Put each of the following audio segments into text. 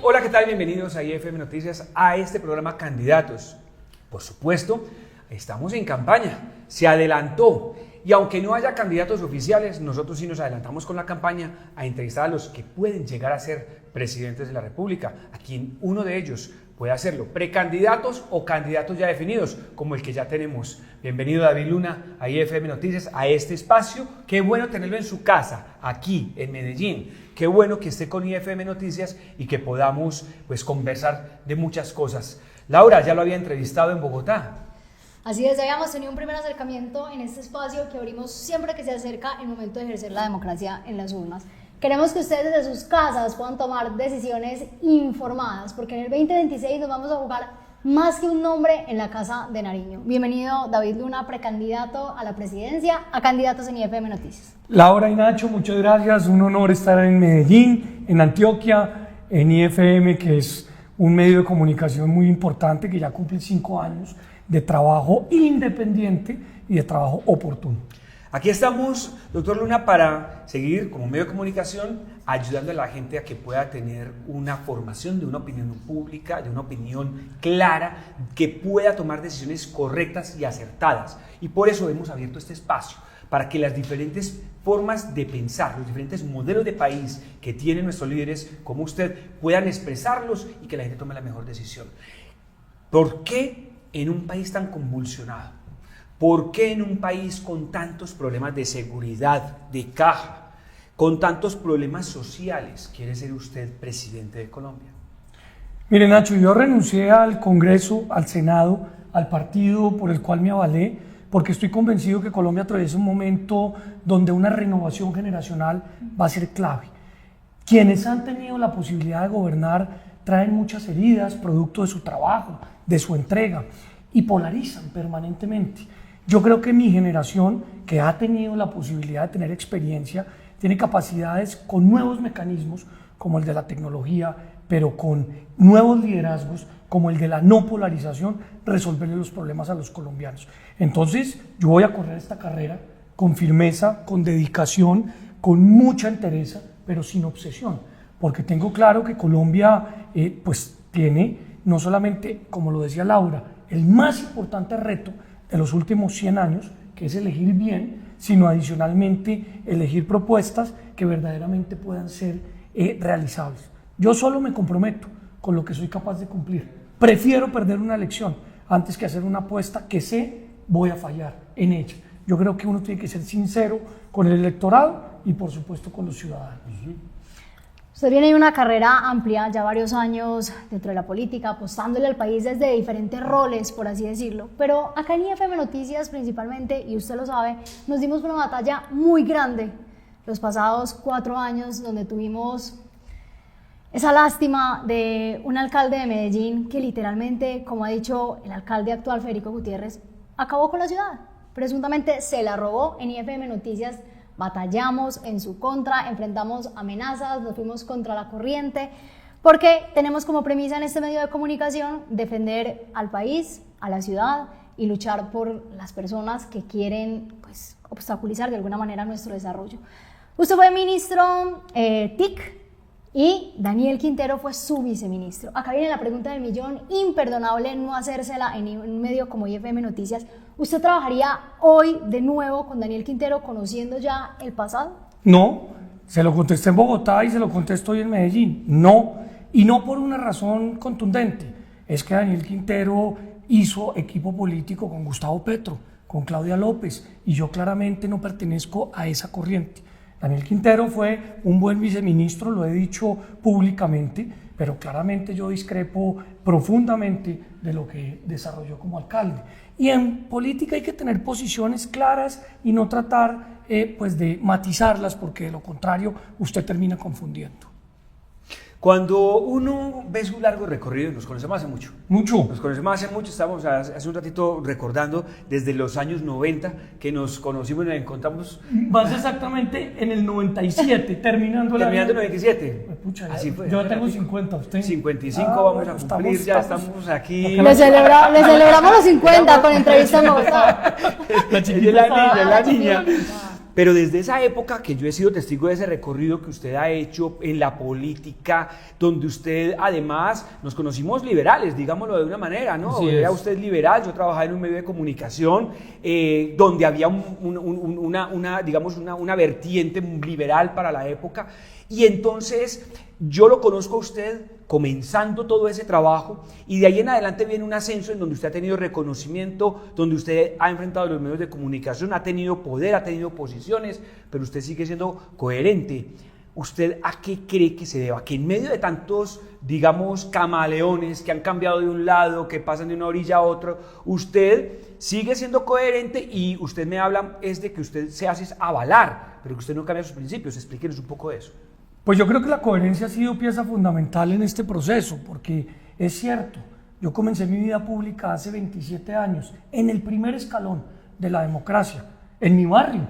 Hola, ¿qué tal? Bienvenidos a IFM Noticias, a este programa Candidatos. Por supuesto, estamos en campaña, se adelantó. Y aunque no haya candidatos oficiales, nosotros sí nos adelantamos con la campaña a entrevistar a los que pueden llegar a ser presidentes de la República, a quien uno de ellos puede hacerlo, precandidatos o candidatos ya definidos, como el que ya tenemos. Bienvenido David Luna a IFM Noticias, a este espacio. Qué bueno tenerlo en su casa, aquí en Medellín. Qué bueno que esté con IFM Noticias y que podamos conversar de muchas cosas. Laura ya lo había entrevistado en Bogotá. Así es, ya habíamos tenido un primer acercamiento en este espacio que abrimos siempre que se acerca el momento de ejercer la democracia en las urnas. Queremos que ustedes desde sus casas puedan tomar decisiones informadas, porque en el 2026 nos vamos a jugar más que un nombre en la Casa de Nariño. Bienvenido David Luna, precandidato a la presidencia, a Candidatos en IFM Noticias. Laura y Nacho, muchas gracias, un honor estar en Medellín, en Antioquia, en IFM, que es un medio de comunicación muy importante que ya cumple 5 años de trabajo independiente y de trabajo oportuno. Aquí estamos, doctor Luna, para seguir como medio de comunicación ayudando a la gente a que pueda tener una formación de una opinión pública, de una opinión clara, que pueda tomar decisiones correctas y acertadas. Y por eso hemos abierto este espacio, para que las diferentes formas de pensar, los diferentes modelos de país que tienen nuestros líderes, como usted, puedan expresarlos y que la gente tome la mejor decisión. ¿Por qué en un país tan convulsionado? ¿Por qué en un país con tantos problemas de seguridad, de caja, con tantos problemas sociales, quiere ser usted presidente de Colombia? Mire, Nacho, yo renuncié al Congreso, al Senado, al partido por el cual me avalé, porque estoy convencido que Colombia atraviesa un momento donde una renovación generacional va a ser clave. Quienes han tenido la posibilidad de gobernar traen muchas heridas, producto de su trabajo, de su entrega, y polarizan permanentemente. Yo creo que mi generación, que ha tenido la posibilidad de tener experiencia, tiene capacidades con nuevos mecanismos, como el de la tecnología, pero con nuevos liderazgos, como el de la no polarización, resolverle los problemas a los colombianos. Entonces, yo voy a correr esta carrera con firmeza, con dedicación, con mucha entereza, pero sin obsesión, porque tengo claro que Colombia tiene, no solamente, como lo decía Laura, el más importante reto de los últimos 100 años, que es elegir bien, sino adicionalmente elegir propuestas que verdaderamente puedan ser realizables. Yo solo me comprometo con lo que soy capaz de cumplir. Prefiero perder una elección antes que hacer una apuesta que sé voy a fallar en ella. Yo creo que uno tiene que ser sincero con el electorado y por supuesto con los ciudadanos. Usted viene de una carrera amplia, ya varios años dentro de la política, apostándole al país desde diferentes roles, por así decirlo. Pero acá en IFM Noticias principalmente, y usted lo sabe, nos dimos una batalla muy grande los pasados 4 años, donde tuvimos esa lástima de un alcalde de Medellín que literalmente, como ha dicho el alcalde actual, Federico Gutiérrez, acabó con la ciudad. Presuntamente se la robó. En IFM Noticias batallamos en su contra, enfrentamos amenazas, nos fuimos contra la corriente, porque tenemos como premisa en este medio de comunicación defender al país, a la ciudad y luchar por las personas que quieren obstaculizar de alguna manera nuestro desarrollo. Usted fue ministro TIC y Daniel Quintero fue su viceministro. Acá viene la pregunta del millón, imperdonable no hacérsela en un medio como IFM Noticias. ¿Usted trabajaría hoy de nuevo con Daniel Quintero, conociendo ya el pasado? No, se lo contesté en Bogotá y se lo contesto hoy en Medellín. No, y no por una razón contundente. Es que Daniel Quintero hizo equipo político con Gustavo Petro, con Claudia López, y yo claramente no pertenezco a esa corriente. Daniel Quintero fue un buen viceministro, lo he dicho públicamente, pero claramente yo discrepo profundamente de lo que desarrolló como alcalde. Y en política hay que tener posiciones claras y no tratar de matizarlas, porque de lo contrario usted termina confundiendo. Cuando uno ve su largo recorrido, nos conocemos hace mucho. Nos conocemos hace mucho, estamos hace un ratito recordando desde los años 90 que nos conocimos y nos encontramos. Más exactamente en el 97, terminando el 97. Pucha, así fue. Yo tengo 50, ¿usted? 55 vamos a cumplir, ya estamos aquí. Le celebramos los 50 con entrevista en Bogotá. La niña. Pero desde esa época que yo he sido testigo de ese recorrido que usted ha hecho en la política, donde usted además nos conocimos liberales, digámoslo de una manera, ¿no? Era usted liberal, yo trabajaba en un medio de comunicación donde había una vertiente liberal para la época, y entonces yo lo conozco a usted comenzando todo ese trabajo, y de ahí en adelante viene un ascenso en donde usted ha tenido reconocimiento, donde usted ha enfrentado los medios de comunicación, ha tenido poder, ha tenido posiciones, pero usted sigue siendo coherente. ¿Usted a qué cree que se deba? Que en medio de tantos, digamos, camaleones que han cambiado de un lado, que pasan de una orilla a otra, usted sigue siendo coherente, y usted me habla es de que usted se hace avalar, pero que usted no cambia sus principios. Explíquenos un poco de eso. Pues yo creo que la coherencia ha sido pieza fundamental en este proceso, porque es cierto, yo comencé mi vida pública hace 27 años, en el primer escalón de la democracia, en mi barrio,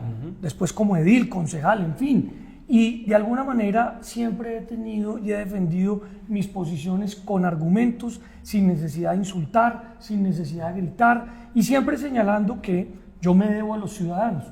después como edil, concejal, en fin, y de alguna manera siempre he tenido y he defendido mis posiciones con argumentos, sin necesidad de insultar, sin necesidad de gritar, y siempre señalando que yo me debo a los ciudadanos.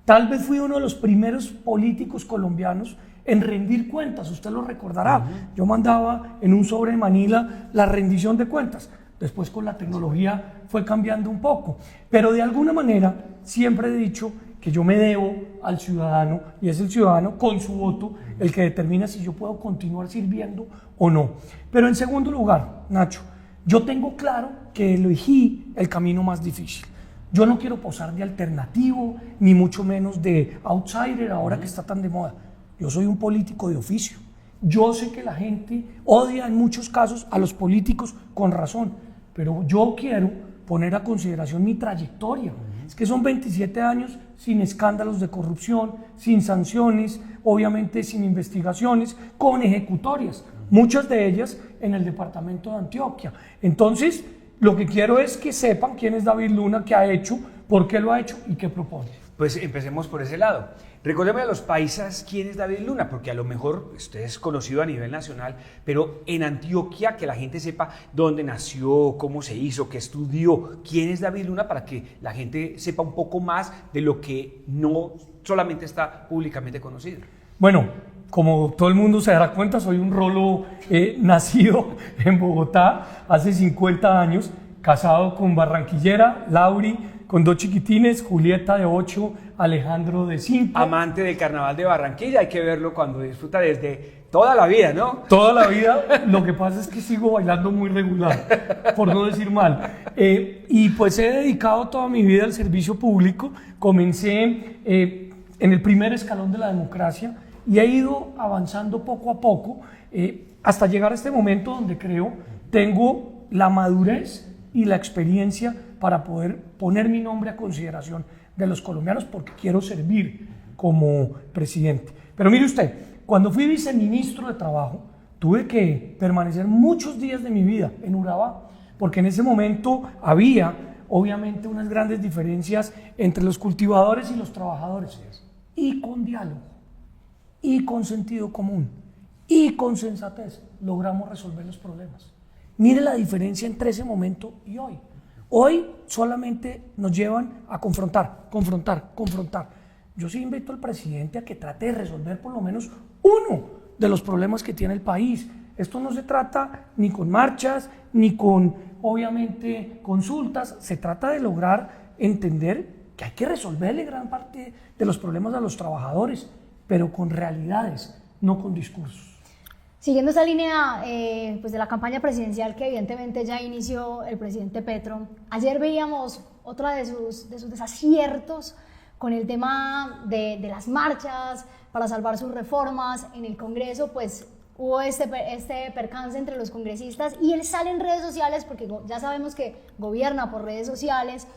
Tal vez fui uno de los primeros políticos colombianos en rendir cuentas, usted lo recordará. Yo mandaba en un sobre de Manila la rendición de cuentas. Después con la tecnología fue cambiando un poco. Pero de alguna manera siempre he dicho que yo me debo al ciudadano, y es el ciudadano con su voto el que determina si yo puedo continuar sirviendo o no. Pero en segundo lugar, Nacho, yo tengo claro que elegí el camino más difícil. Yo no quiero posar de alternativo, ni mucho menos de outsider ahora que está tan de moda. Yo soy un político de oficio. Yo sé que la gente odia en muchos casos a los políticos con razón, pero yo quiero poner a consideración mi trayectoria. Es que son 27 años sin escándalos de corrupción, sin sanciones, obviamente sin investigaciones, con ejecutorias, muchas de ellas en el departamento de Antioquia. Entonces, lo que quiero es que sepan quién es David Luna, qué ha hecho, por qué lo ha hecho y qué propone. Pues empecemos por ese lado. Recordemos a los paisas quién es David Luna, porque a lo mejor usted es conocido a nivel nacional, pero en Antioquia que la gente sepa dónde nació, cómo se hizo, qué estudió, quién es David Luna, para que la gente sepa un poco más de lo que no solamente está públicamente conocido. Bueno, como todo el mundo se dará cuenta, soy un rolo nacido en Bogotá hace 50 años, casado con barranquillera, Lauri, con 2 chiquitines, Julieta de 8, Alejandro de 5. Amante del carnaval de Barranquilla, hay que verlo cuando disfruta desde toda la vida, ¿no? Toda la vida, lo que pasa es que sigo bailando muy regular, por no decir mal. Y pues he dedicado toda mi vida al servicio público, comencé en el primer escalón de la democracia y he ido avanzando poco a poco hasta llegar a este momento donde creo tengo la madurez y la experiencia para poder poner mi nombre a consideración de los colombianos, porque quiero servir como presidente. Pero mire usted, cuando fui viceministro de Trabajo, tuve que permanecer muchos días de mi vida en Urabá, porque en ese momento había, obviamente, unas grandes diferencias entre los cultivadores y los trabajadores, y con diálogo, y con sentido común, y con sensatez, logramos resolver los problemas. Mire la diferencia entre ese momento y hoy. Hoy solamente nos llevan a confrontar. Yo sí invito al presidente a que trate de resolver por lo menos uno de los problemas que tiene el país. Esto no se trata ni con marchas, ni con, obviamente, consultas. Se trata de lograr entender que hay que resolverle gran parte de los problemas a los trabajadores, pero con realidades, no con discursos. Siguiendo esa línea pues de la campaña presidencial que evidentemente ya inició el presidente Petro, ayer veíamos otra de sus desaciertos con el tema de las marchas para salvar sus reformas en el Congreso. Pues hubo este percance entre los congresistas y él sale en redes sociales, porque ya sabemos que gobierna por redes sociales,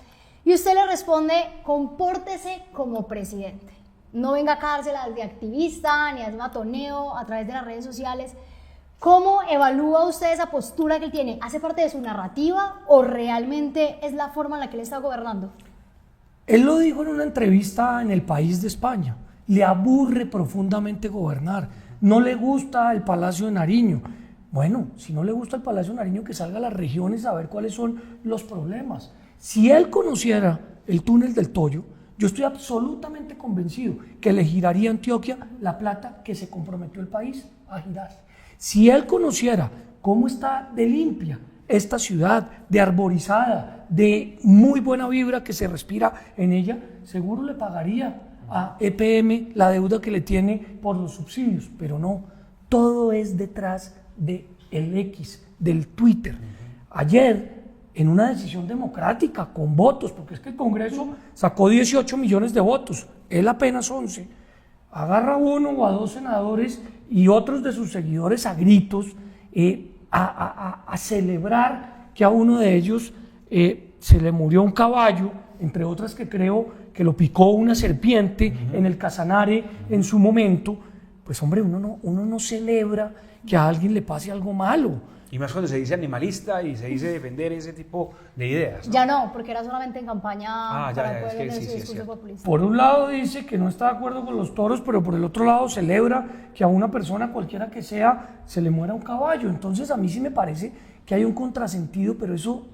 y usted le responde: compórtese como presidente. No venga a cárcelas de activista ni a matoneo a través de las redes sociales. ¿Cómo evalúa usted esa postura que él tiene? ¿Hace parte de su narrativa o realmente es la forma en la que él está gobernando? Él lo dijo en una entrevista en El País de España. Le aburre profundamente gobernar. No le gusta el Palacio de Nariño. Bueno, si no le gusta el Palacio de Nariño, que salga a las regiones a ver cuáles son los problemas. Si él conociera el túnel del Toyo, Yo estoy absolutamente convencido que le giraría a Antioquia la plata que se comprometió el país a girar. Si él conociera cómo está de limpia esta ciudad, de arborizada, de muy buena vibra que se respira en ella, seguro le pagaría a EPM la deuda que le tiene por los subsidios, pero no, todo es detrás del X, del Twitter. Ayer, en una decisión democrática, con votos, porque es que el Congreso sacó 18 millones de votos, él apenas 11, agarra a uno o a dos senadores y otros de sus seguidores a gritos, a celebrar que a uno de ellos se le murió un caballo, entre otras que creo que lo picó una serpiente en el Casanare en su momento. Pues hombre, uno no celebra que a alguien le pase algo malo. Y más cuando se dice animalista y se dice defender ese tipo de ideas, ¿no? Ya no, porque era solamente en campaña para el pueblo en ese discurso populista. Por un lado dice que no está de acuerdo con los toros, pero por el otro lado celebra que a una persona, cualquiera que sea, se le muera un caballo. Entonces a mí sí me parece que hay un contrasentido, pero eso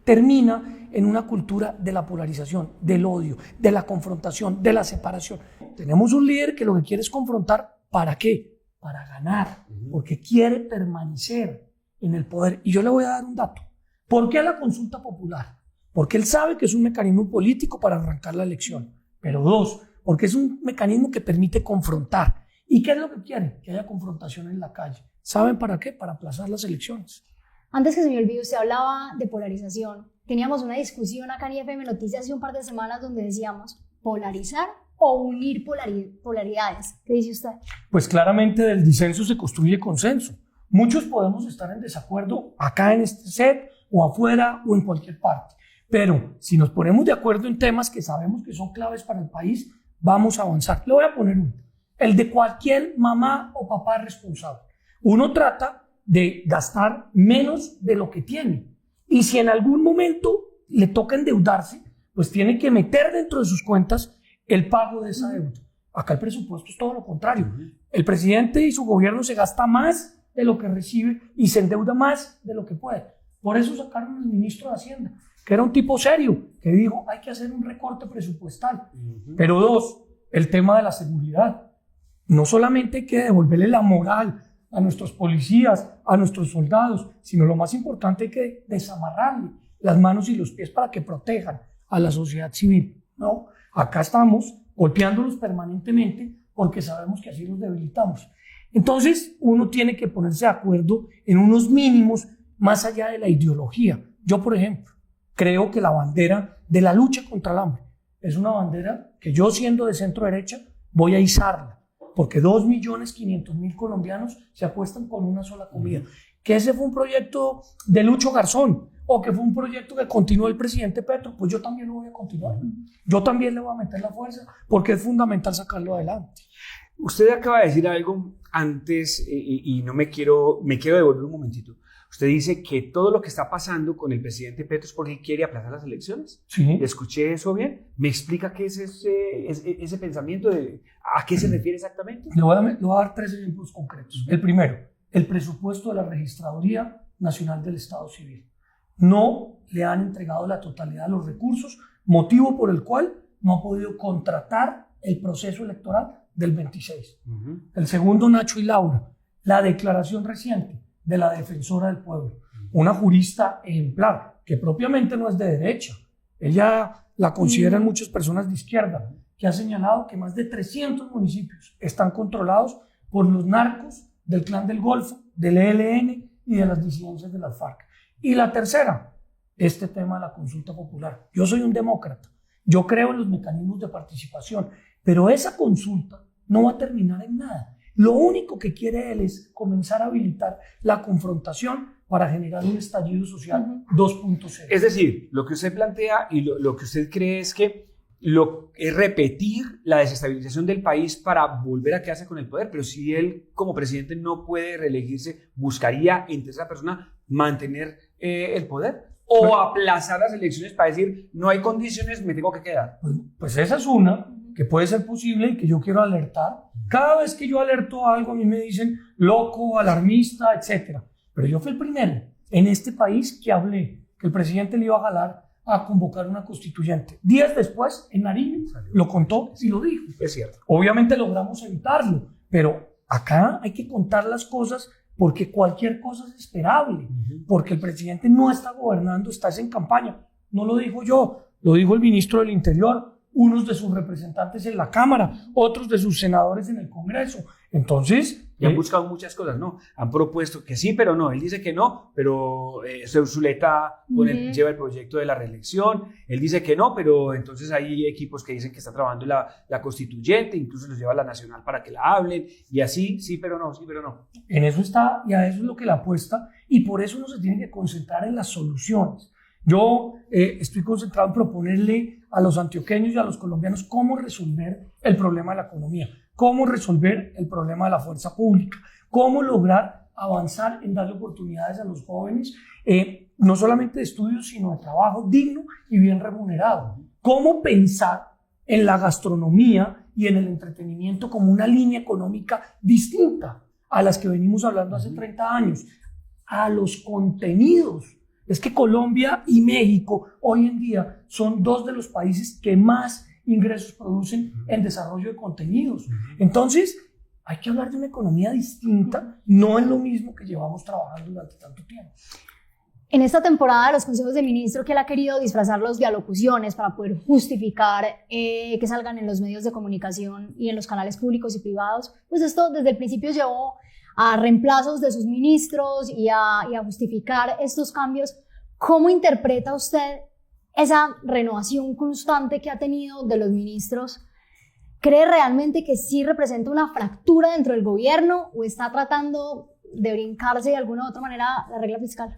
termina en una cultura de la polarización, del odio, de la confrontación, de la separación. Tenemos un líder que lo que quiere es confrontar, ¿para qué? Para ganar, porque quiere permanecer en el poder. Y yo le voy a dar un dato. ¿Por qué la consulta popular? Porque él sabe que es un mecanismo político para arrancar la elección. Pero dos, porque es un mecanismo que permite confrontar. ¿Y qué es lo que quiere? Que haya confrontación en la calle. ¿Saben para qué? Para aplazar las elecciones. Antes que se me olvide, usted hablaba de polarización. Teníamos una discusión acá en IFM Noticias hace un par de semanas donde decíamos polarizar o unir polaridades. ¿Qué dice usted? Pues claramente del disenso se construye consenso. Muchos podemos estar en desacuerdo acá en este set o afuera o en cualquier parte. Pero si nos ponemos de acuerdo en temas que sabemos que son claves para el país, vamos a avanzar. Le voy a poner uno. El de cualquier mamá o papá responsable. Uno trata de gastar menos de lo que tiene. Y si en algún momento le toca endeudarse, pues tiene que meter dentro de sus cuentas el pago de esa deuda. Acá el presupuesto es todo lo contrario. El presidente y su gobierno se gasta más de lo que recibe y se endeuda más de lo que puede. Por eso sacaron al ministro de Hacienda, que era un tipo serio, que dijo hay que hacer un recorte presupuestal. Pero dos, el tema de la seguridad. No solamente hay que devolverle la moral a nuestros policías, a nuestros soldados, sino lo más importante hay que desamarrarle las manos y los pies para que protejan a la sociedad civil, ¿no? Acá estamos golpeándolos permanentemente porque sabemos que así los debilitamos. Entonces uno tiene que ponerse de acuerdo en unos mínimos más allá de la ideología. Yo, por ejemplo, creo que la bandera de la lucha contra el hambre es una bandera que yo, siendo de centro derecha, voy a izarla, porque 2.500.000 colombianos se acuestan con una sola comida. Que ese fue un proyecto de Lucho Garzón, o que fue un proyecto que continuó el presidente Petro, pues yo también lo voy a continuar. Yo también le voy a meter la fuerza, porque es fundamental sacarlo adelante. Usted acaba de decir algo antes y no me quiero devolver un momentito. Usted dice que todo lo que está pasando con el presidente Petro es porque él quiere aplazar las elecciones. Sí. ¿Escuché eso bien? ¿Me explica qué es ese pensamiento? ¿A qué se refiere exactamente? Le voy a dar 3 ejemplos concretos. El primero, el presupuesto de la Registraduría Nacional del Estado Civil. No le han entregado la totalidad de los recursos, motivo por el cual no ha podido contratar el proceso electoral del 26. El segundo, Nacho y Laura, la declaración reciente de la defensora del pueblo, una jurista ejemplar, que propiamente no es de derecha. Ella la consideran muchas personas de izquierda, que ha señalado que más de 300 municipios están controlados por los narcos del Clan del Golfo, del ELN y de las disidencias de las FARC. Y la tercera, este tema de la consulta popular. Yo soy un demócrata, yo creo en los mecanismos de participación, pero esa consulta no va a terminar en nada. Lo único que quiere él es comenzar a habilitar la confrontación para generar un estallido social 2.0. Es decir, lo que usted plantea y lo que usted cree es que es repetir la desestabilización del país para volver a quedarse con el poder, pero si él como presidente no puede reelegirse, buscaría en tercera persona mantener el poder o aplazar las elecciones para decir no hay condiciones, me tengo que quedar. Pues esa es una que puede ser posible y que yo quiero alertar. Cada vez que yo alerto algo a mí me dicen loco, alarmista, etc. Pero yo fui el primero en este país que hablé que el presidente le iba a jalar a convocar una constituyente. Días después, en Nariño, lo contó y lo dijo. Es cierto. Obviamente logramos evitarlo, pero acá hay que contar las cosas porque cualquier cosa es esperable, porque el presidente no está gobernando, está en campaña. No lo digo yo, lo dijo el ministro del Interior, unos de sus representantes en la Cámara, otros de sus senadores en el Congreso. Entonces... Y han buscado muchas cosas, ¿no? Han propuesto que sí, pero no. Él dice que no, pero Zuleta lleva el proyecto de la reelección. Él dice que no, pero entonces hay equipos que dicen que está trabajando la constituyente, incluso los lleva a la nacional para que la hablen, y así, sí, pero no, sí, pero no. En eso está, y a eso es lo que le apuesta, y por eso uno se tiene que concentrar en las soluciones. Yo estoy concentrado en proponerle a los antioqueños y a los colombianos cómo resolver el problema de la economía, cómo resolver el problema de la fuerza pública, cómo lograr avanzar en darle oportunidades a los jóvenes, no solamente de estudios, sino de trabajo digno y bien remunerado. Cómo pensar en la gastronomía y en el entretenimiento como una línea económica distinta a las que venimos hablando hace 30 años, a los contenidos. Es que Colombia y México hoy en día son dos de los países que más ingresos producen en desarrollo de contenidos. Entonces, hay que hablar de una economía distinta, no es lo mismo que llevamos trabajando durante tanto tiempo. En esta temporada de los consejos de ministro, que él ha querido disfrazarlos de alocuciones para poder justificar que salgan en los medios de comunicación y en los canales públicos y privados, pues esto desde el principio llevó a reemplazos de sus ministros y a justificar estos cambios. ¿Cómo interpreta usted esa renovación constante que ha tenido de los ministros? ¿Cree realmente que sí representa una fractura dentro del gobierno o está tratando de brincarse de alguna u otra manera la regla fiscal?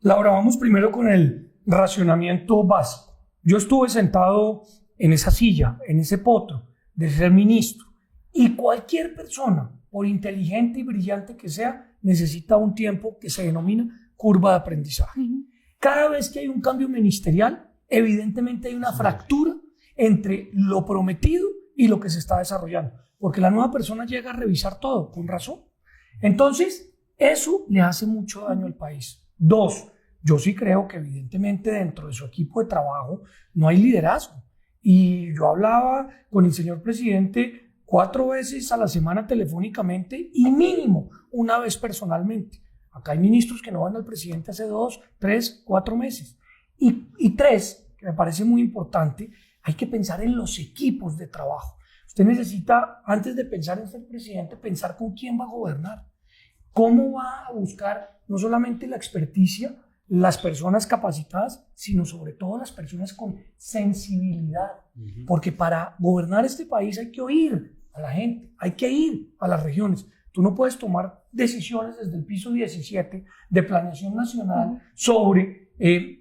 Laura, vamos primero con el racionamiento básico. Yo estuve sentado en esa silla, en ese potro de ser ministro, y cualquier persona, por inteligente y brillante que sea, necesita un tiempo que se denomina curva de aprendizaje. Cada vez que hay un cambio ministerial, evidentemente hay una fractura entre lo prometido y lo que se está desarrollando, porque la nueva persona llega a revisar todo, con razón. Entonces, eso le hace mucho daño al país. Dos, yo sí creo que evidentemente dentro de su equipo de trabajo no hay liderazgo. Y yo hablaba con el señor presidente 4 veces a la semana telefónicamente y mínimo una vez personalmente. Acá hay ministros que no van al presidente hace 2, 3, 4 meses. Y 3, que me parece muy importante, hay que pensar en los equipos de trabajo. Usted necesita, antes de pensar en ser presidente, pensar con quién va a gobernar. ¿Cómo va a buscar no solamente la experticia, las personas capacitadas, sino sobre todo las personas con sensibilidad? Porque para gobernar este país hay que oír a la gente, hay que ir a las regiones. Tú no puedes tomar decisiones desde el piso 17 de planeación nacional sobre,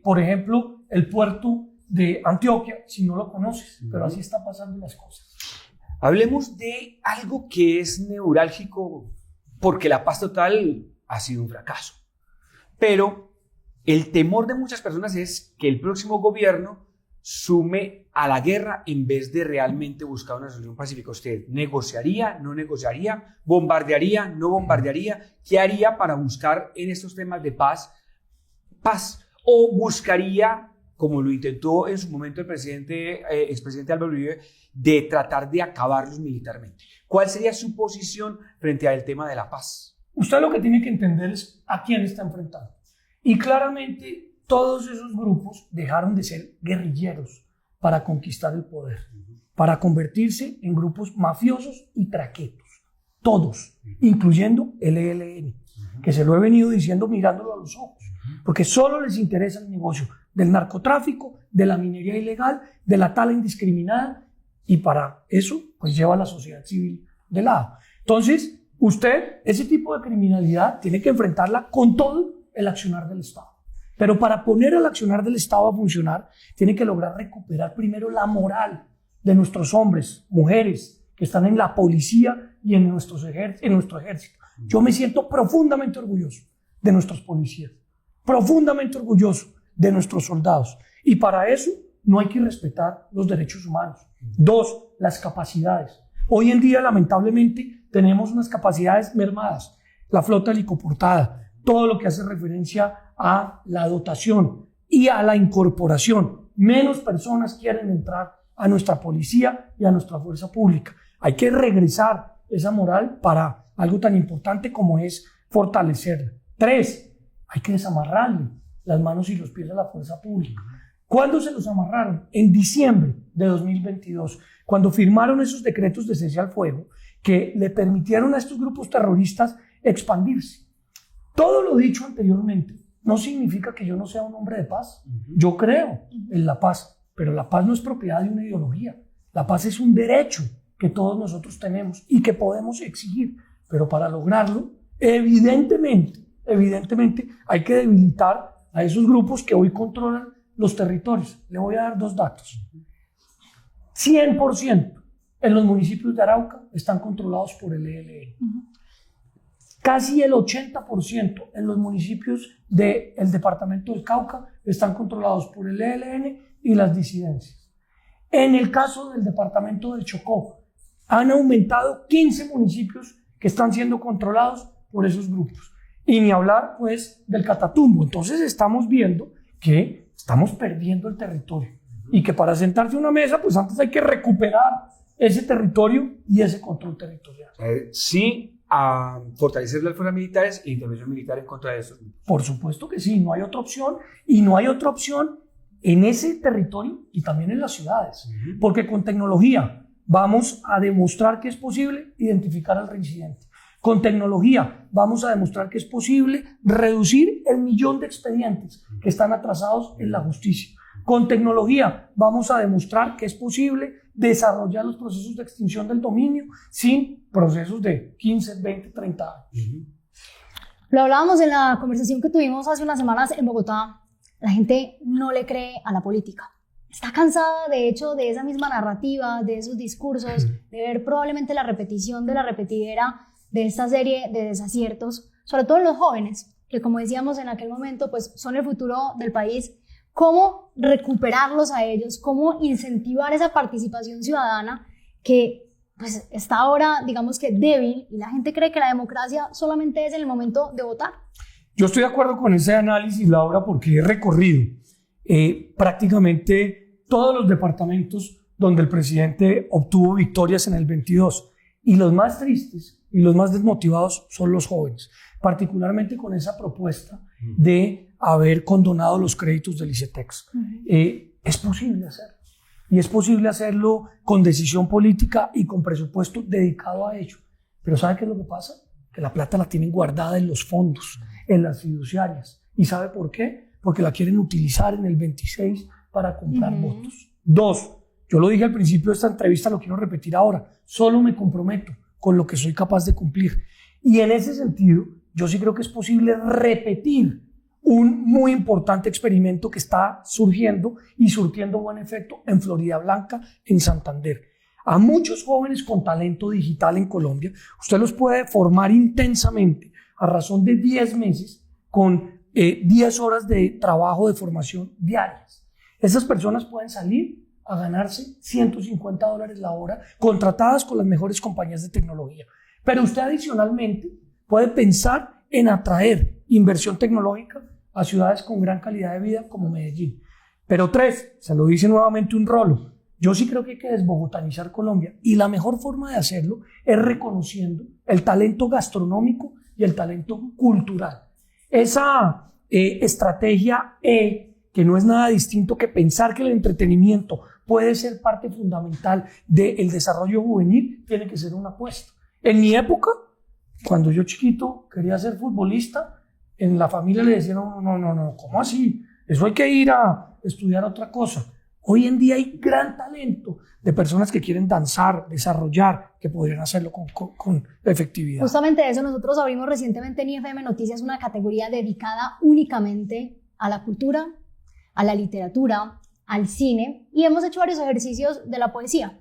por ejemplo, el puerto de Antioquia si no lo conoces, pero así están pasando las cosas. Hablemos de algo que es neurálgico porque la paz total ha sido un fracaso. Pero el temor de muchas personas es que el próximo gobierno sume a la guerra en vez de realmente buscar una solución pacífica. ¿Usted negociaría, no negociaría, bombardearía, no bombardearía? ¿Qué haría para buscar en estos temas de paz? ¿O buscaría, como lo intentó en su momento el expresidente Álvaro Uribe, de tratar de acabarlos militarmente? ¿Cuál sería su posición frente al tema de la paz? Usted lo que tiene que entender es a quién está enfrentando. Y claramente todos esos grupos dejaron de ser guerrilleros para conquistar el poder, para convertirse en grupos mafiosos y traquetos. Todos, incluyendo el ELN, que se lo he venido diciendo mirándolo a los ojos, porque solo les interesa el negocio del narcotráfico, de la minería ilegal, de la tala indiscriminada, y para eso pues lleva a la sociedad civil de lado. Entonces, usted, ese tipo de criminalidad tiene que enfrentarla con todo el accionar del Estado. Pero para poner el accionar del Estado a funcionar, tiene que lograr recuperar primero la moral de nuestros hombres, mujeres, que están en la policía y en nuestro ejército. Yo me siento profundamente orgulloso de nuestros policías, profundamente orgulloso de nuestros soldados. Y para eso no hay que respetar los derechos humanos. 2, las capacidades. Hoy en día, lamentablemente, tenemos unas capacidades mermadas. La flota helicoportada, todo lo que hace referencia a la dotación y a la incorporación menos personas quieren entrar a nuestra policía y a nuestra fuerza pública. Hay que regresar esa moral para algo tan importante como es fortalecerla. 3, hay que desamarrarle las manos y los pies a la fuerza pública. ¿Cuándo se los amarraron? En diciembre de 2022, cuando firmaron esos decretos de cese al fuego que le permitieron a estos grupos terroristas expandirse. Todo lo dicho anteriormente no significa que yo no sea un hombre de paz. Yo creo en la paz, pero la paz no es propiedad de una ideología. La paz es un derecho que todos nosotros tenemos y que podemos exigir, pero para lograrlo, evidentemente, hay que debilitar a esos grupos que hoy controlan los territorios. Le voy a dar 2 datos. 100% en los municipios de Arauca están controlados por el ELN. Casi el 80% en los municipios del departamento del Cauca están controlados por el ELN y las disidencias. En el caso del departamento del Chocó, han aumentado 15 municipios que están siendo controlados por esos grupos. Y ni hablar, pues, del Catatumbo. Entonces estamos viendo que estamos perdiendo el territorio y que para sentarse a una mesa, pues antes hay que recuperar ese territorio y ese control territorial. Sí, a fortalecer las fuerzas militares e intervención militar en contra de esos grupos. Por supuesto que sí, no hay otra opción, y no hay otra opción en ese territorio y también en las ciudades, porque con tecnología vamos a demostrar que es posible identificar al reincidente. Con tecnología vamos a demostrar que es posible reducir el 1.000.000 de expedientes que están atrasados en la justicia. Con tecnología vamos a demostrar que es posible desarrollar los procesos de extinción del dominio sin procesos de 15, 20, 30 años. Lo hablábamos en la conversación que tuvimos hace unas semanas en Bogotá. La gente no le cree a la política. Está cansada, de hecho, de esa misma narrativa, de esos discursos, de ver probablemente la repetición de la repetidera de esta serie de desaciertos, sobre todo en los jóvenes, que como decíamos en aquel momento, pues son el futuro del país. ¿Cómo recuperarlos a ellos? ¿Cómo incentivar esa participación ciudadana que pues está ahora, digamos que débil, y la gente cree que la democracia solamente es en el momento de votar? Yo estoy de acuerdo con ese análisis, Laura, porque he recorrido prácticamente todos los departamentos donde el presidente obtuvo victorias en el 22, y los más tristes y los más desmotivados son los jóvenes, particularmente con esa propuesta de haber condonado los créditos del ICETEX. Es posible hacerlo, y es posible hacerlo con decisión política y con presupuesto dedicado a ello. Pero ¿sabe qué es lo que pasa? Que la plata la tienen guardada en los fondos, en las fiduciarias. ¿Y sabe por qué? Porque la quieren utilizar en el 26 para comprar votos. 2, yo lo dije al principio de esta entrevista, lo quiero repetir ahora, solo me comprometo con lo que soy capaz de cumplir. Y en ese sentido, yo sí creo que es posible repetir un muy importante experimento que está surgiendo y surtiendo buen efecto en Floridablanca, en Santander. A muchos jóvenes con talento digital en Colombia, usted los puede formar intensamente a razón de 10 meses con 10 horas de trabajo de formación diarias. Esas personas pueden salir a ganarse $150 la hora, contratadas con las mejores compañías de tecnología. Pero usted adicionalmente puede pensar en atraer inversión tecnológica a ciudades con gran calidad de vida como Medellín. Pero 3, se lo dice nuevamente un rolo, yo sí creo que hay que desbogotanizar Colombia, y la mejor forma de hacerlo es reconociendo el talento gastronómico y el talento cultural. Esa estrategia que no es nada distinto que pensar que el entretenimiento puede ser parte fundamental del desarrollo juvenil, tiene que ser una apuesta. En mi época, cuando yo chiquito quería ser futbolista, en la familia le decían, no, ¿cómo así? Eso hay que ir a estudiar otra cosa. Hoy en día hay gran talento de personas que quieren danzar, desarrollar, que podrían hacerlo con efectividad. Justamente eso, nosotros abrimos recientemente en IFM Noticias una categoría dedicada únicamente a la cultura, a la literatura, al cine, y hemos hecho varios ejercicios de la poesía.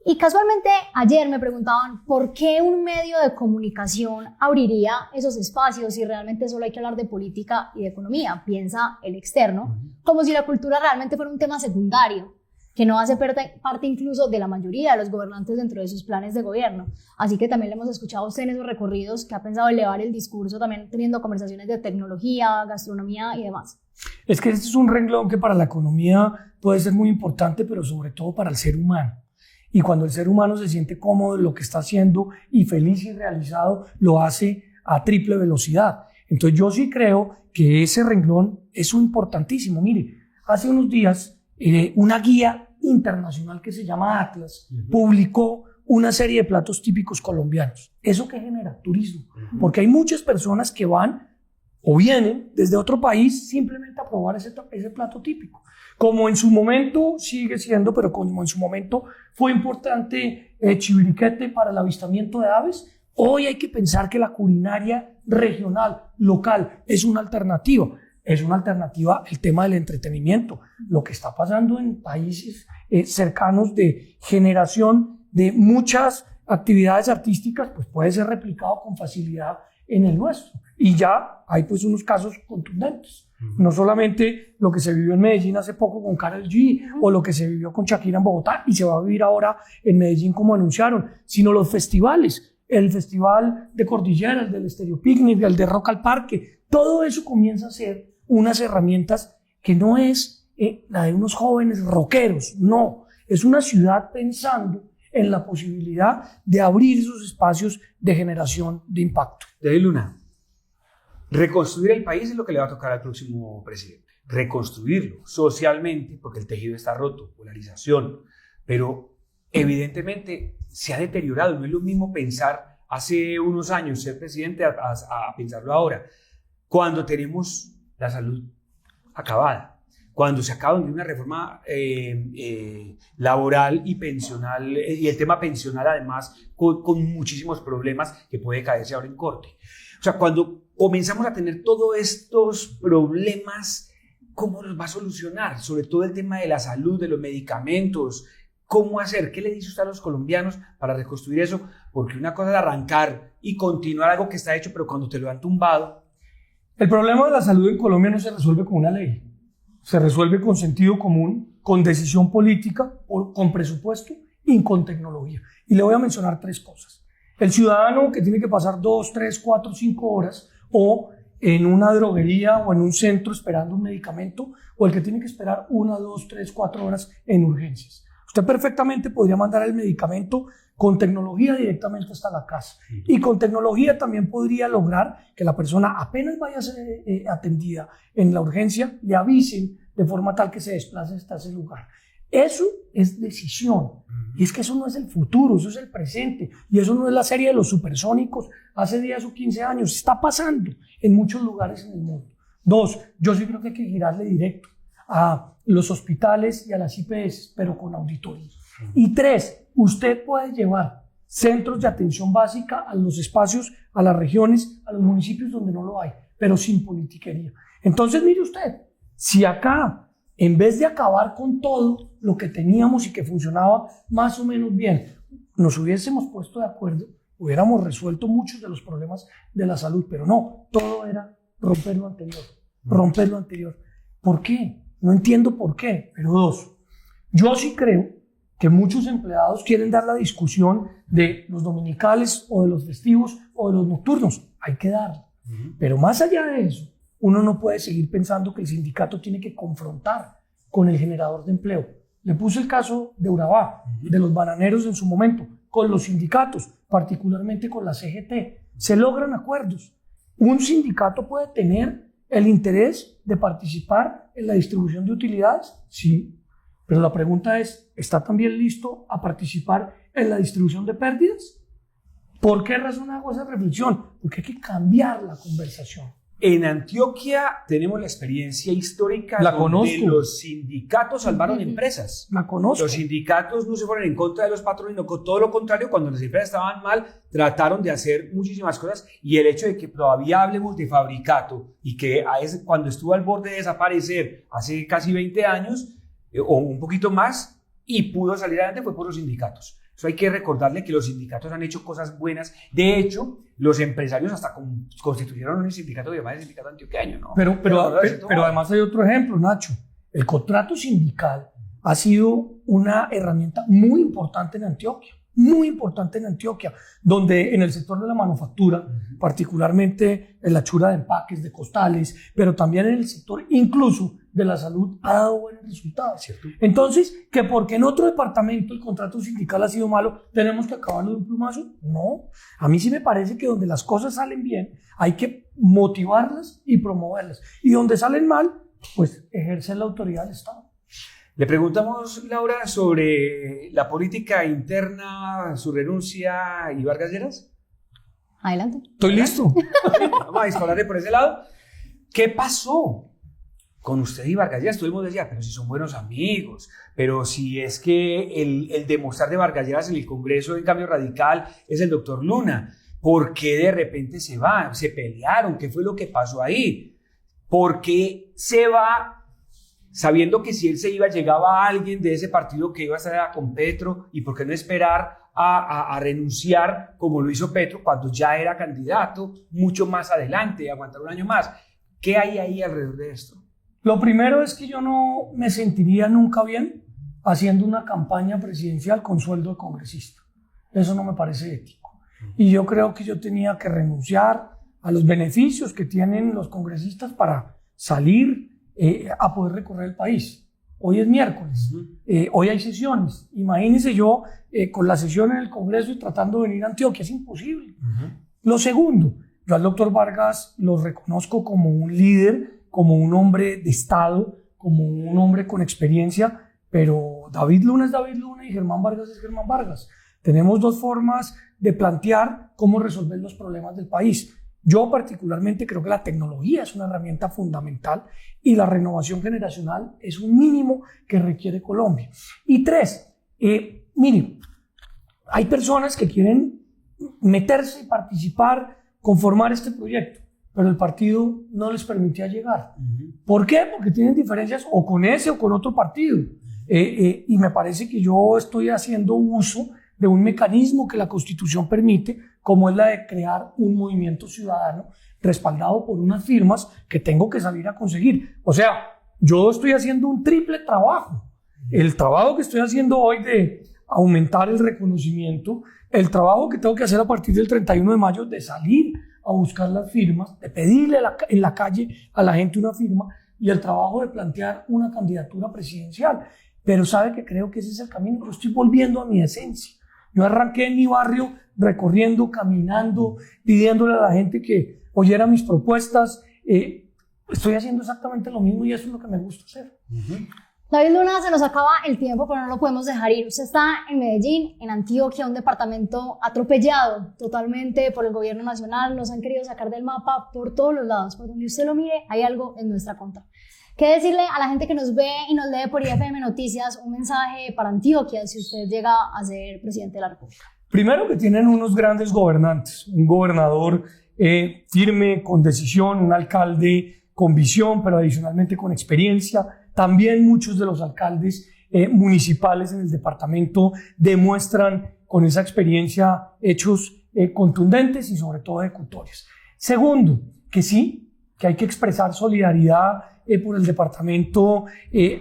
Y casualmente ayer me preguntaban por qué un medio de comunicación abriría esos espacios si realmente solo hay que hablar de política y de economía, piensa el externo, como si la cultura realmente fuera un tema secundario, que no hace parte incluso de la mayoría de los gobernantes dentro de sus planes de gobierno. Así que también le hemos escuchado a usted en esos recorridos que ha pensado elevar el discurso, también teniendo conversaciones de tecnología, gastronomía y demás. Es que este es un renglón que para la economía puede ser muy importante, pero sobre todo para el ser humano. Y cuando el ser humano se siente cómodo en lo que está haciendo y feliz y realizado, lo hace a triple velocidad. Entonces yo sí creo que ese renglón es importantísimo. Mire, hace unos días una guía internacional que se llama Atlas publicó una serie de platos típicos colombianos. ¿Eso qué genera? Turismo. Porque hay muchas personas que van o vienen desde otro país simplemente a probar ese plato típico. Como en su momento sigue siendo, pero como en su momento fue importante Chiviriquete para el avistamiento de aves, hoy hay que pensar que la culinaria regional, local, es una alternativa. Es una alternativa el tema del entretenimiento. Lo que está pasando en países cercanos de generación de muchas actividades artísticas, pues puede ser replicado con facilidad en el nuestro. Y ya hay pues unos casos contundentes. No solamente lo que se vivió en Medellín hace poco con Karol G o lo que se vivió con Shakira en Bogotá y se va a vivir ahora en Medellín como anunciaron, sino los festivales. El Festival de Cordillera, el del Estéreo Picnic, el de Rock al Parque. Todo eso comienza a ser unas herramientas que no es la de unos jóvenes rockeros, no. Es una ciudad pensando en la posibilidad de abrir esos espacios de generación de impacto. David Luna, reconstruir el país es lo que le va a tocar al próximo presidente. Reconstruirlo socialmente, porque el tejido está roto, polarización, pero evidentemente se ha deteriorado. No es lo mismo pensar hace unos años ser presidente a pensarlo ahora, cuando tenemos la salud acabada, cuando se acaba de una reforma laboral y pensional, y el tema pensional además con muchísimos problemas que puede caerse ahora en corte. O sea, cuando comenzamos a tener todos estos problemas, ¿cómo los va a solucionar? Sobre todo el tema de la salud, de los medicamentos. ¿Cómo hacer? ¿Qué le dice usted a los colombianos para reconstruir eso? Porque una cosa es arrancar y continuar algo que está hecho, pero cuando te lo han tumbado. El problema de la salud en Colombia no se resuelve con una ley. Se resuelve con sentido común, con decisión política, con presupuesto y con tecnología. Y le voy a mencionar 3 cosas. El ciudadano que tiene que pasar 2, 3, 4, 5 horas o en una droguería o en un centro esperando un medicamento, o el que tiene que esperar 1, 2, 3, 4 horas en urgencias. Usted perfectamente podría mandar el medicamento con tecnología directamente hasta la casa. Y con tecnología también podría lograr que la persona apenas vaya a ser atendida en la urgencia, le avisen de forma tal que se desplace hasta ese lugar. Eso es decisión. Y es que eso no es el futuro, eso es el presente. Y eso no es la serie de los supersónicos hace 10 o 15 años. Está pasando en muchos lugares en el mundo. 2, yo sí creo que hay que girarle directo a los hospitales y a las IPS, pero con auditoría. Y 3, usted puede llevar centros de atención básica a los espacios, a las regiones, a los municipios donde no lo hay, pero sin politiquería. Entonces, mire usted, si acá, en vez de acabar con todo lo que teníamos y que funcionaba más o menos bien, nos hubiésemos puesto de acuerdo, hubiéramos resuelto muchos de los problemas de la salud, pero no, todo era romper lo anterior, romper lo anterior. ¿Por qué? No entiendo por qué, pero 2, yo sí creo que muchos empleados quieren dar la discusión de los dominicales o de los festivos o de los nocturnos. Hay que darla. Pero más allá de eso, uno no puede seguir pensando que el sindicato tiene que confrontar con el generador de empleo. Le puse el caso de Urabá, de los bananeros en su momento, con los sindicatos, particularmente con la CGT. Se logran acuerdos. Un sindicato puede tener el interés de participar en la distribución de utilidades, sí. Pero la pregunta es, ¿está también listo a participar en la distribución de pérdidas? ¿Por qué razón hago esa reflexión? Porque hay que cambiar la conversación. En Antioquia tenemos la experiencia histórica donde los sindicatos salvaron empresas. La conozco. Los sindicatos no se fueron en contra de los patrones, no, todo lo contrario, cuando las empresas estaban mal, trataron de hacer muchísimas cosas, y el hecho de que todavía hablemos de fabricato y que cuando estuvo al borde de desaparecer hace casi 20 años o un poquito más y pudo salir adelante fue por los sindicatos. Eso hay que recordarle que los sindicatos han hecho cosas buenas. De hecho, los empresarios hasta constituyeron un sindicato que se llama el Sindicato Antioqueño, ¿no? Pero además hay otro ejemplo, Nacho. El contrato sindical ha sido una herramienta muy importante en Antioquia. muy importante en Antioquia, donde en el sector de la manufactura, particularmente en la hechura de empaques, de costales, pero también en el sector incluso de la salud, ha dado buenos resultados. ¿Cierto? Entonces, ¿que porque en otro departamento el contrato sindical ha sido malo, tenemos que acabarlo de un plumazo? No, a mí sí me parece que donde las cosas salen bien, hay que motivarlas y promoverlas. Y donde salen mal, pues ejercer la autoridad del Estado. Le preguntamos, Laura, sobre la política interna, su renuncia y Vargas Lleras. Adelante. Estoy listo. Vamos a dispararle por ese lado. ¿Qué pasó con usted y Vargas Lleras? Tuvimos decía, pero si son buenos amigos, pero si es que el demostrar de Vargas Lleras en el Congreso en Cambio Radical es el doctor Luna. ¿Por qué de repente se va? ¿Se pelearon? ¿Qué fue lo que pasó ahí? ¿Por qué se va sabiendo que si él se iba llegaba alguien de ese partido que iba a estar con Petro? ¿Y por qué no esperar a renunciar como lo hizo Petro cuando ya era candidato mucho más adelante, aguantar un año más? ¿Qué hay ahí alrededor de esto? Lo primero es que yo no me sentiría nunca bien haciendo una campaña presidencial con sueldo de congresista. Eso no me parece ético. Y yo creo que yo tenía que renunciar a los beneficios que tienen los congresistas para salir a poder recorrer el país. Hoy es miércoles, hoy hay sesiones. Imagínense yo con la sesión en el Congreso y tratando de venir a Antioquia, es imposible. Lo segundo, yo al doctor Vargas lo reconozco como un líder, como un hombre de Estado, como un hombre con experiencia, pero David Luna es David Luna y Germán Vargas es Germán Vargas. Tenemos dos formas de plantear cómo resolver los problemas del país. Yo particularmente creo que la tecnología es una herramienta fundamental y la renovación generacional es un mínimo que requiere Colombia. Y tres, miren, hay personas que quieren meterse y participar, conformar este proyecto, pero el partido no les permitía llegar. ¿Por qué? Porque tienen diferencias o con ese o con otro partido. Y me parece que yo estoy haciendo uso de un mecanismo que la Constitución permite, como es la de crear un movimiento ciudadano respaldado por unas firmas que tengo que salir a conseguir. O sea, yo estoy haciendo un triple trabajo. El trabajo que estoy haciendo hoy de aumentar el reconocimiento, el trabajo que tengo que hacer a partir del 31 de mayo de salir a buscar las firmas, de pedirle en la calle a la gente una firma, y el trabajo de plantear una candidatura presidencial. Pero sabe que creo que ese es el camino. Yo estoy volviendo a mi esencia. Yo arranqué en mi barrio recorriendo, caminando, pidiéndole a la gente que oyera mis propuestas. Estoy haciendo exactamente lo mismo y eso es lo que me gusta hacer. David Luna, se nos acaba el tiempo, pero no lo podemos dejar ir. Usted está en Medellín, en Antioquia, un departamento atropellado totalmente por el gobierno nacional. Nos han querido sacar del mapa por todos los lados. Por donde usted lo mire, hay algo en nuestra contra. ¿Qué decirle a la gente que nos ve y nos lee por IFM Noticias un mensaje para Antioquia si usted llega a ser presidente de la República? Primero, que tienen unos grandes gobernantes, un gobernador firme, con decisión, un alcalde con visión, pero adicionalmente con experiencia. También muchos de los alcaldes municipales en el departamento demuestran con esa experiencia hechos contundentes y sobre todo ejecutorios. Segundo, que sí, que hay que expresar solidaridad por el departamento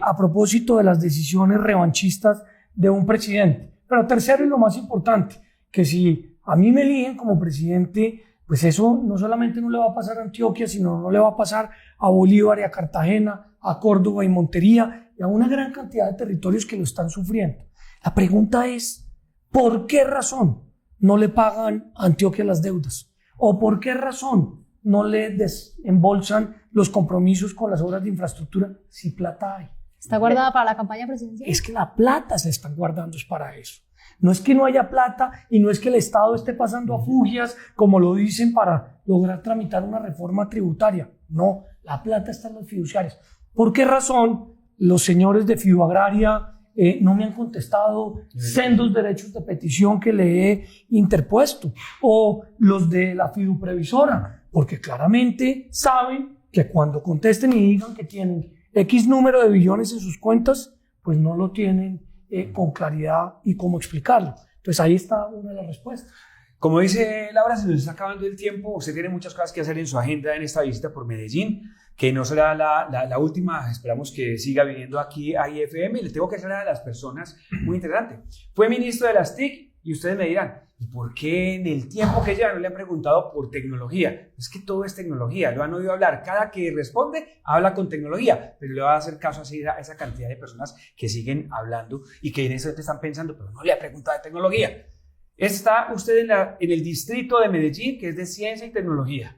a propósito de las decisiones revanchistas de un presidente. Pero tercero y lo más importante, que si a mí me eligen como presidente, pues eso no solamente no le va a pasar a Antioquia, sino no le va a pasar a Bolívar y a Cartagena, a Córdoba y Montería y a una gran cantidad de territorios que lo están sufriendo. La pregunta es, ¿por qué razón no le pagan a Antioquia las deudas? ¿O por qué razón no le desembolsan los compromisos con las obras de infraestructura si plata hay? ¿Está guardada para la campaña presidencial? Es que la plata se están guardando es para eso. No es que no haya plata y no es que el Estado esté pasando a fugias, como lo dicen, para lograr tramitar una reforma tributaria. No, la plata está en los fiduciarios. ¿Por qué razón los señores de Fiduagraria no me han contestado sendos derechos de petición que le he interpuesto? O los de la Fiduprevisora, porque claramente saben que cuando contesten y digan que tienen X número de billones en sus cuentas, pues no lo tienen con claridad y cómo explicarlo. Entonces ahí está una de las respuestas. Como dice Laura, se nos está acabando el tiempo. Usted tiene muchas cosas que hacer en su agenda en esta visita por Medellín, que no será la última. Esperamos que siga viniendo aquí a IFM. Y le tengo que hacer a las personas muy interesante. Fue ministro de las TIC Y ustedes me dirán, ¿y por qué en el tiempo que llevan no le han preguntado por tecnología? Es que todo es tecnología, lo han oído hablar. Cada que responde, habla con tecnología, pero le va a hacer caso así a esa cantidad de personas que siguen hablando y que en eso te están pensando, pero no le ha preguntado de tecnología. Está usted en el distrito de Medellín, que es de ciencia y tecnología.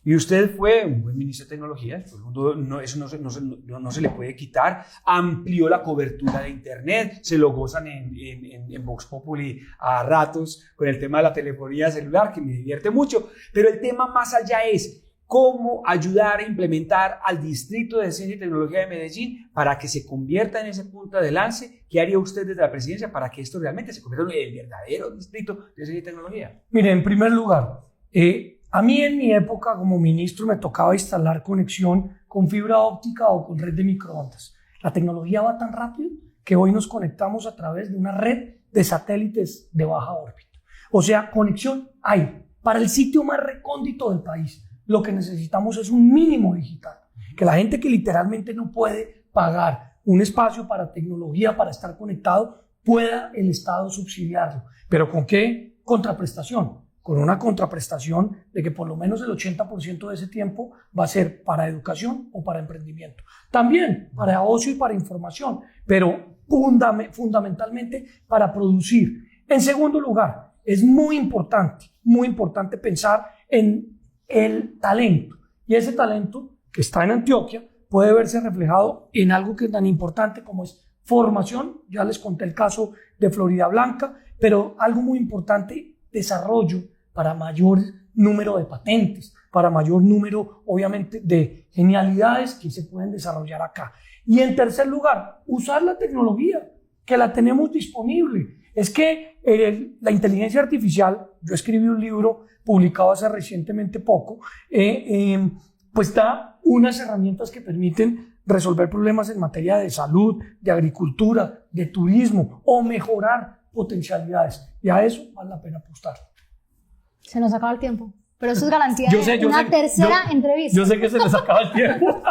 Y usted fue un buen ministro de tecnología, eso no se le puede quitar. Amplió la cobertura de Internet, se lo gozan en Vox Populi a ratos con el tema de la telefonía celular, que me divierte mucho. Pero el tema más allá es cómo ayudar a implementar al Distrito de Ciencia y Tecnología de Medellín para que se convierta en ese punta de lance. ¿Qué haría usted desde la presidencia para que esto realmente se convierta en el verdadero Distrito de Ciencia y Tecnología? Mire, en primer lugar, a mí en mi época como ministro me tocaba instalar conexión con fibra óptica o con red de microondas. La tecnología va tan rápido que hoy nos conectamos a través de una red de satélites de baja órbita. O sea, conexión hay para el sitio más recóndito del país. Lo que necesitamos es un mínimo digital. Que la gente que literalmente no puede pagar un espacio para tecnología, para estar conectado, pueda el Estado subsidiarlo. ¿Pero con qué contraprestación? Con una contraprestación de que por lo menos el 80% de ese tiempo va a ser para educación o para emprendimiento. También para ocio y para información, pero fundamentalmente para producir. En segundo lugar, es muy importante pensar en el talento. Y ese talento que está en Antioquia puede verse reflejado en algo que es tan importante como es formación. Ya les conté el caso de Florida Blanca, pero algo muy importante, desarrollo para mayor número de patentes, para mayor número, obviamente, de genialidades que se pueden desarrollar acá. Y en tercer lugar, usar la tecnología, que la tenemos disponible. Es que la inteligencia artificial, yo escribí un libro publicado hace recientemente poco, pues da unas herramientas que permiten resolver problemas en materia de salud, de agricultura, de turismo o mejorar potencialidades. Y a eso vale la pena apostar. Se nos acaba el tiempo, pero eso es garantía de una tercera entrevista. Yo sé que se les acaba el tiempo.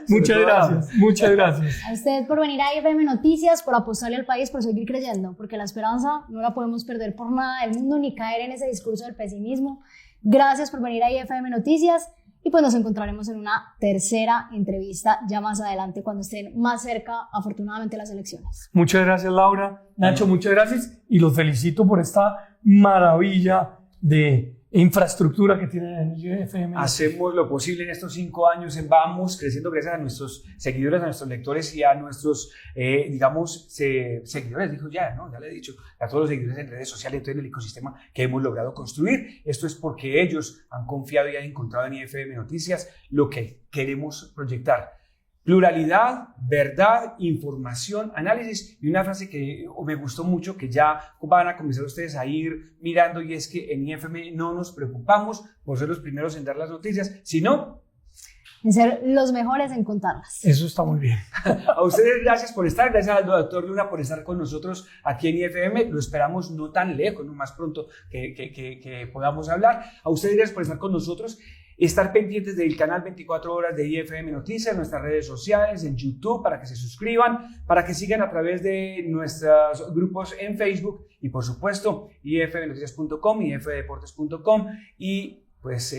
Muchas gracias. A usted por venir a IFM Noticias, por apostarle al país, por seguir creyendo, porque la esperanza no la podemos perder por nada del mundo ni caer en ese discurso del pesimismo. Gracias por venir a IFM Noticias y pues nos encontraremos en una tercera entrevista ya más adelante cuando estén más cerca, afortunadamente, las elecciones. Muchas gracias, Laura. Nacho, muchas gracias y los felicito por esta maravilla de infraestructura que tiene en IFM. Hacemos lo posible en estos 5 años, vamos creciendo gracias a nuestros seguidores, a nuestros lectores y a nuestros, seguidores, dijo ya, ¿no? Ya le he dicho, a todos los seguidores en redes sociales, en el ecosistema que hemos logrado construir. Esto es porque ellos han confiado y han encontrado en IFM Noticias lo que queremos proyectar. Pluralidad, verdad, información, análisis y una frase que me gustó mucho que ya van a comenzar ustedes a ir mirando y es que en IFM no nos preocupamos por ser los primeros en dar las noticias, sino en ser los mejores en contarlas. Eso está muy bien. A ustedes gracias por estar, gracias al doctor Luna por estar con nosotros aquí en IFM, lo esperamos no tan lejos, no más pronto que podamos hablar. A ustedes gracias por estar con nosotros. Estar pendientes del canal 24 horas de IFM Noticias, nuestras redes sociales, en YouTube, para que se suscriban, para que sigan a través de nuestros grupos en Facebook y, por supuesto, ifmnoticias.com, ifdeportes.com y, pues,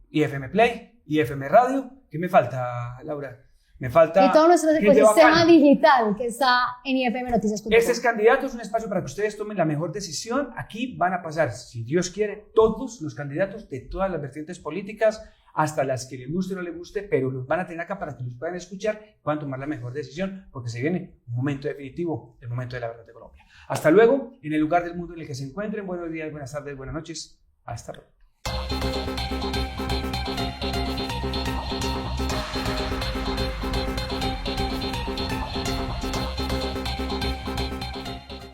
IFM Play, IFM Radio. ¿Qué me falta, Laura? Me falta... Y todo nuestro ecosistema digital que está en ifmnoticias.com. Este es Candidato, es un espacio para que ustedes tomen la mejor decisión. Aquí van a pasar, si Dios quiere, todos los candidatos de todas las vertientes políticas, hasta las que les guste o no les guste, pero los van a tener acá para que los puedan escuchar y puedan tomar la mejor decisión, porque se viene un momento definitivo, el momento de la verdad de Colombia. Hasta luego, en el lugar del mundo en el que se encuentren. Buenos días, buenas tardes, buenas noches. Hasta luego.